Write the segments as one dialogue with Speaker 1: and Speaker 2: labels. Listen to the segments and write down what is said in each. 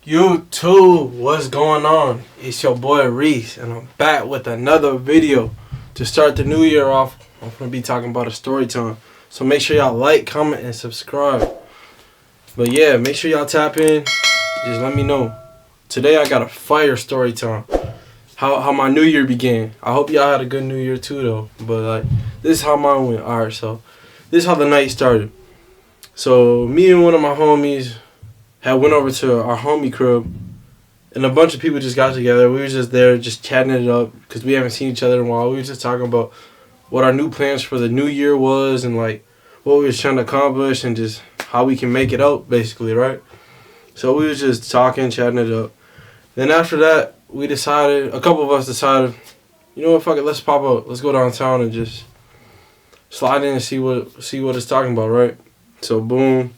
Speaker 1: YouTube, what's going on? It's your boy Reese, and I'm back with another video. To start the new year off, I'm going to be talking about a story time. So make sure y'all like, comment, and subscribe. But yeah, make sure y'all tap in. Just let me know. Today I got a fire story time. How my new year began. I hope y'all had a good new year too though. But like, this is how mine went. Alright, so this is how the night started. So me and one of my homies had went over to our homie crib, and a bunch of people just got together. We were just there, just chatting it up, because we haven't seen each other in a while. We were just talking about what our new plans for the new year was, and like what we was trying to accomplish, and just how we can make it out, basically, right? So we was just talking, chatting it up. Then after that, we decided, a couple of us decided, you know what, fuck it, let's pop out. Let's go downtown and just slide in and see what it's talking about, right? So boom.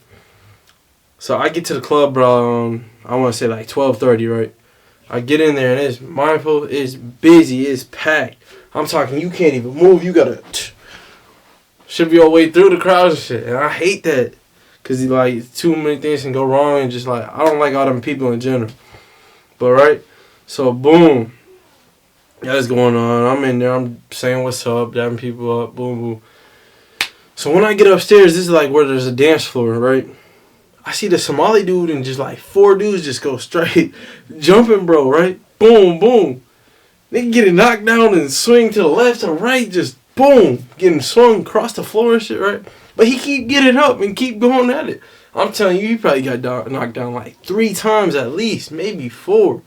Speaker 1: So I get to the club, bro, I want to say like 12:30, right? I get in there and it's mindful, it's busy, it's packed. I'm talking, you can't even move. You got to shift your way through the crowd and shit. And I hate that because like too many things can go wrong, and just like, I don't like all them people in general. But right, so boom. That's going on. I'm in there, I'm saying what's up, dapping people up, boom, boom. So when I get upstairs, this is like where there's a dance floor, right? I see the Somali dude and just like 4 dudes just go straight jumping, bro, right? Boom, boom. They getting knocked down and swing to the left or right, just boom, getting swung across the floor and shit, right? But he keep getting up and keep going at it. I'm telling you, he probably got knocked down like 3 times at least, maybe 4,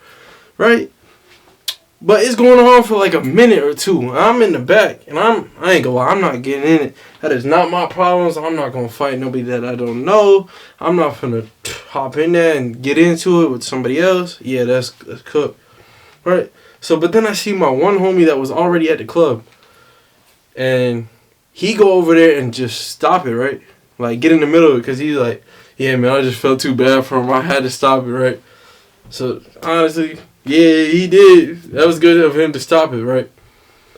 Speaker 1: right? But it's going on for like a minute or two. I'm in the back, and I ain't gonna lie, I'm not getting in it. That is not my problems. I'm not gonna fight nobody that I don't know. I'm not gonna hop in there and get into it with somebody else. Yeah, that's cooked, right? So, but then I see my one homie that was already at the club, and he go over there and just stop it, right? Like, get in the middle of it, because he's like, yeah, man, I just felt too bad for him. I had to stop it, right? So, honestly, yeah, he did. That was good of him to stop it, right?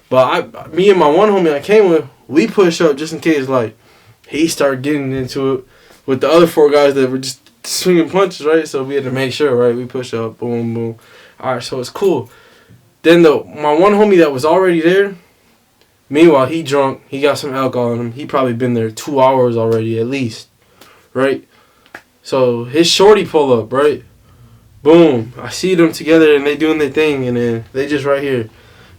Speaker 1: But me and my one homie I came with, we pushed up just in case, like, he started getting into it with the other 4 guys that were just swinging punches, right? So we had to make sure, right? We push up, boom, boom. All right, so it's cool. Then my one homie that was already there, meanwhile, he drunk. He got some alcohol in him. He probably been there 2 hours already at least, right? So his shorty pull up, right? Boom. I see them together and they doing their thing, and then they just right here.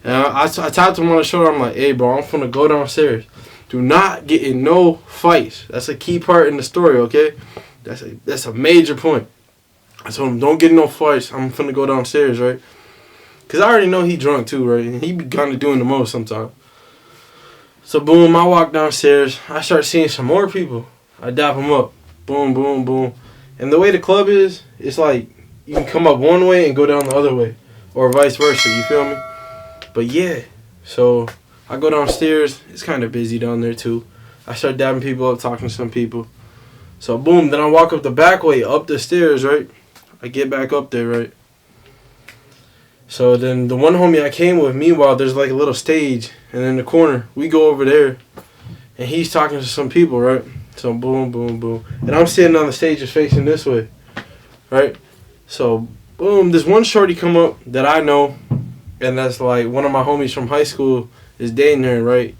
Speaker 1: And I tapped him on the shoulder. I'm like, hey, bro, I'm finna go downstairs. Do not get in no fights. That's a key part in the story, okay? That's a major point. I told him, don't get in no fights. I'm finna go downstairs, right? Because I already know he drunk too, right? And he be kind of doing the most sometimes. So, boom, I walk downstairs. I start seeing some more people. I dap them up. Boom, boom, boom. And the way the club is, it's like, you can come up one way and go down the other way. Or vice versa, you feel me? But yeah, so I go downstairs. It's kind of busy down there too. I start dabbing people up, talking to some people. So boom, then I walk up the back way, up the stairs, right? I get back up there, right? So then the one homie I came with, meanwhile, there's like a little stage. And in the corner, we go over there. And he's talking to some people, right? So boom, boom, boom. And I'm sitting on the stage just facing this way, right? So, boom, this one shorty come up that I know, and that's like one of my homies from high school is dating her, right?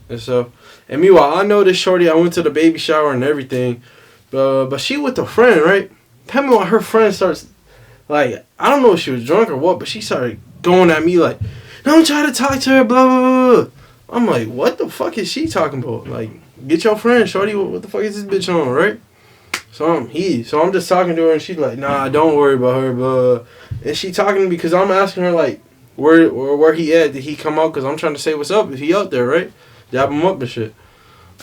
Speaker 1: And meanwhile, I know this shorty, I went to the baby shower and everything, but she with a friend, right? Tell me why her friend starts, like, I don't know if she was drunk or what, but she started going at me like, don't try to talk to her, blah, blah, blah, blah. I'm like, what the fuck is she talking about? Like, get your friend, shorty, what the fuck is this bitch on, right? So I'm just talking to her, and she's like, nah, don't worry about her, blah. And she talking to me because I'm asking her, like, where he at? Did he come out? Because I'm trying to say what's up if he out there, right? Dab him up and shit.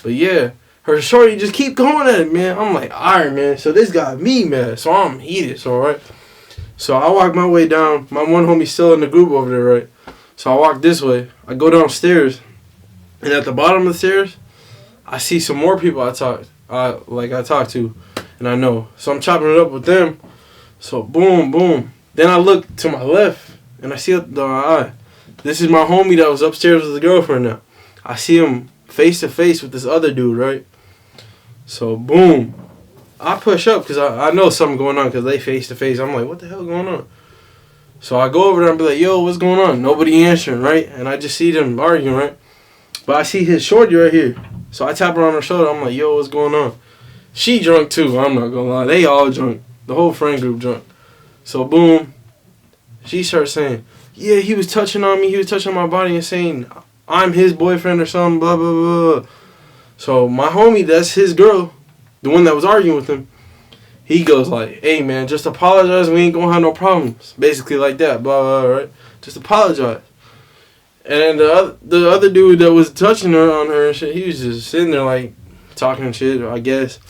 Speaker 1: But yeah, her shorty just keep going at it, man. I'm like, all right, man. So this got me mad. So I'm heated, so right. So I walk my way down. My one homie still in the group over there, right? So I walk this way. I go downstairs, and at the bottom of the stairs, I see some more people I talk to. And I know. So I'm chopping it up with them. So boom, boom. Then I look to my left and I see this is my homie that was upstairs with his girlfriend now. I see him face to face with this other dude, right? So boom. I push up because I know something going on because they face to face. I'm like, what the hell going on? So I go over there and be like, yo, what's going on? Nobody answering, right? And I just see them arguing, right? But I see his shorty right here. So I tap her on her shoulder. I'm like, yo, what's going on? She drunk too. I'm not going to lie. They all drunk. The whole friend group drunk. So boom. She starts saying, yeah, he was touching on me. He was touching my body and saying I'm his boyfriend or something, blah, blah, blah. So my homie, that's his girl, the one that was arguing with him, he goes like, hey, man, just apologize. We ain't going to have no problems. Basically like that, blah, blah, blah, right? Just apologize. And the other dude that was touching her on her and shit, he was just sitting there like talking and shit, I guess.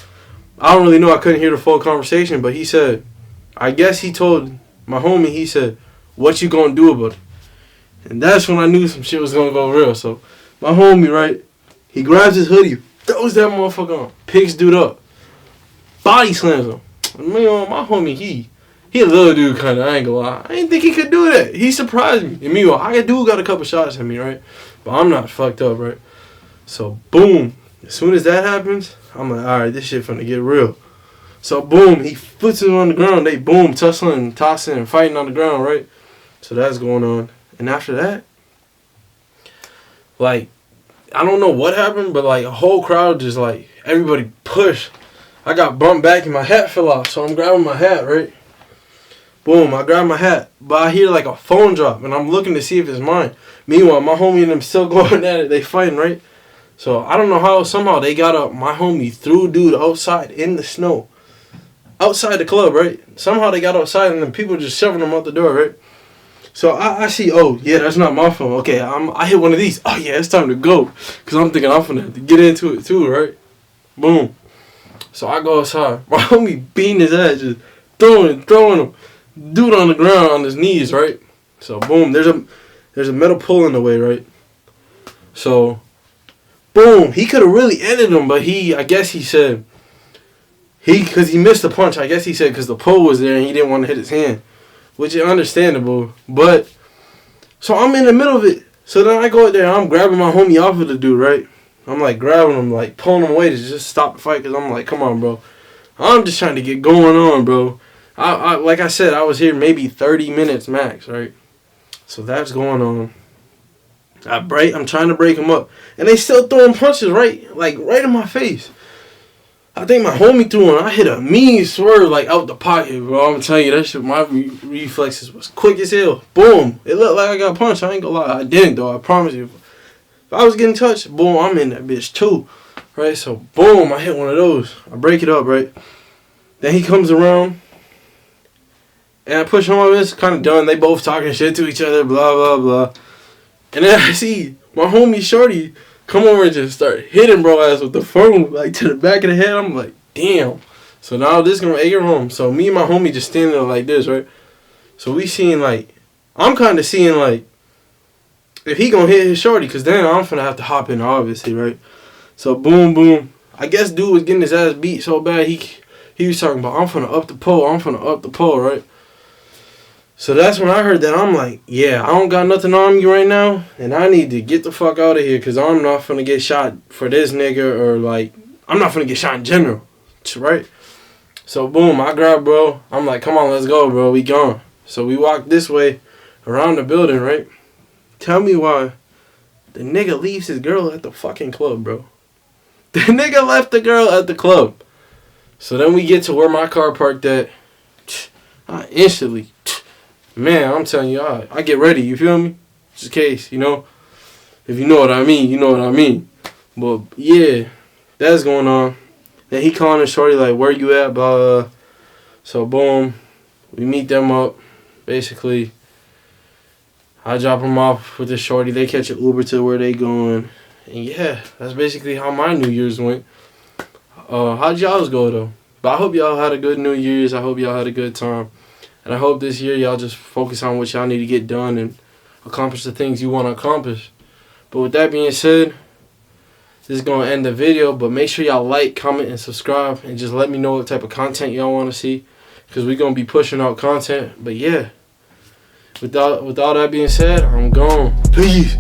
Speaker 1: I don't really know. I couldn't hear the full conversation, but he said, I guess he told my homie, he said, what you gonna do about it? And that's when I knew some shit was gonna go real. So my homie, right, he grabs his hoodie, throws that motherfucker on, picks dude up, body slams him. And my homie, he a little dude kind of, I ain't gonna lie. I didn't think he could do that. He surprised me. And meanwhile, I do got a couple shots at me, right? But I'm not fucked up, right? So boom, as soon as that happens, I'm like, all right, this shit finna get real. So boom, he puts it on the ground. They boom, tussling, tossing, and fighting on the ground, right? So that's going on. And after that, like, I don't know what happened, but like a whole crowd just like, everybody pushed. I got bumped back and my hat fell off. So I'm grabbing my hat, right? Boom, I grab my hat. But I hear like a phone drop and I'm looking to see if it's mine. Meanwhile, my homie and them still going at it. They fighting, right? So I don't know how, somehow they got up. My homie threw dude outside in the snow. Outside the club, right? Somehow they got outside and then people just shoving them out the door, right? So I see, oh, yeah, that's not my phone. Okay, I hit one of these. Oh, yeah, it's time to go. Because I'm thinking I'm finna have to get into it too, right? Boom. So I go outside. My homie beating his ass, just throwing him. Dude on the ground on his knees, right? So boom, there's a metal pole in the way, right? So boom, he could have really ended him, but I guess he said, because he missed the punch, I guess he said because the pole was there and he didn't want to hit his hand, which is understandable. But so I'm in the middle of it. So then I go out there and I'm grabbing my homie off of the dude, right? I'm like grabbing him, like pulling him away to just stop the fight because I'm like, come on, bro. I'm just trying to get going on, bro. I like I said, I was here maybe 30 minutes max, right? So that's going on. I'm trying to break him up. And they still throwing punches right in my face. I think my homie threw one. I hit a mean swerve like out the pocket, bro. I'm telling you, that shit, my reflexes was quick as hell. Boom. It looked like I got punched. I ain't gonna lie. I didn't, though. I promise you. If I was getting touched, boom, I'm in that bitch too. Right? So, boom, I hit one of those. I break it up, right? Then he comes around. And I push him over. It's kind of done. They both talking shit to each other, blah, blah, blah. And then I see my homie Shorty come over and just start hitting bro ass with the phone, like to the back of the head. I'm like, damn. So now this gonna anger home. So me and my homie just standing there like this, right? So we seeing like, I'm kind of seeing like, if he gonna hit his Shorty, because then I'm finna have to hop in, obviously, right? So boom, boom. I guess dude was getting his ass beat so bad, he was talking about, I'm finna up the pole, right? So that's when I heard that. I'm like, yeah, I don't got nothing on me right now, and I need to get the fuck out of here because I'm not finna get shot for this nigga, or like, I'm not finna get shot in general, right? So boom, I grab bro. I'm like, come on, let's go, bro. We gone. So we walk this way around the building, right? Tell me why the nigga leaves his girl at the fucking club, bro. The nigga left the girl at the club. So then we get to where my car parked at. I instantly... Man, I'm telling you, I get ready, you feel me? Just in case, you know? If you know what I mean, you know what I mean. But, yeah, that's going on. Then he calling his shorty, like, where you at, blah, blah. So, boom, we meet them up. Basically, I drop them off with the shorty. They catch an Uber to where they going. And, yeah, that's basically how my New Year's went. How'd y'all's go, though? But I hope y'all had a good New Year's. I hope y'all had a good time. And I hope this year y'all just focus on what y'all need to get done and accomplish the things you want to accomplish. But with that being said, this is going to end the video. But make sure y'all like, comment, and subscribe. And just let me know what type of content y'all want to see. Because we're going to be pushing out content. But yeah, with all that being said, I'm gone. Peace.